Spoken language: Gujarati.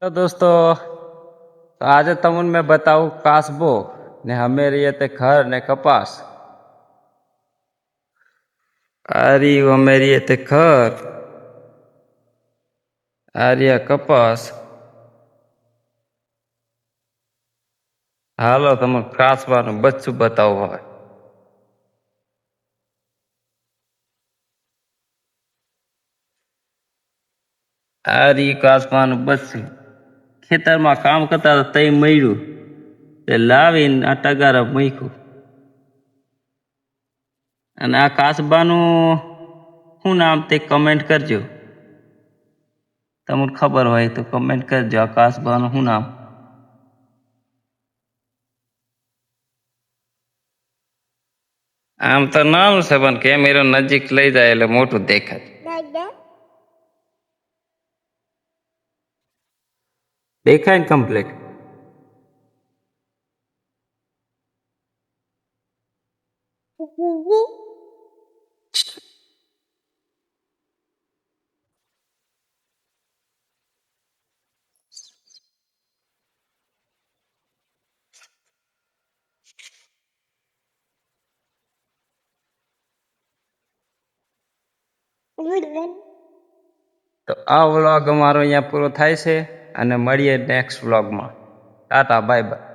तो दोस्तों, तो आज तमुन मैं बताऊं कासबो ने हमें रही ते खर ने कपास। आरी हमें ते खर आर्या कपास। हालो तमने कासबानु बच्चू बताओ हवे। आरी कासबानु बच्चू खेतर में काम करता था तई मर्यु ते लावीने आ टगारा मूक्યું અને આ કાસબાનું શું નામ તે કમેન્ટ કરજો। તમને ખબર હોય તો કમેન્ટ કરજો આ કાસબાનું શું નામ। આમ તો નામ છે પણ કેમેરો નજીક લઈ જાય એટલે મોટું દેખાય। દેખાય ને કમ્પ્લીટ। તો આ વ્લોગ અમારો અહીંયા પૂરો થાય છે અને મળીએ નેક્સ્ટ વ્લોગમાં। Tata bye bye.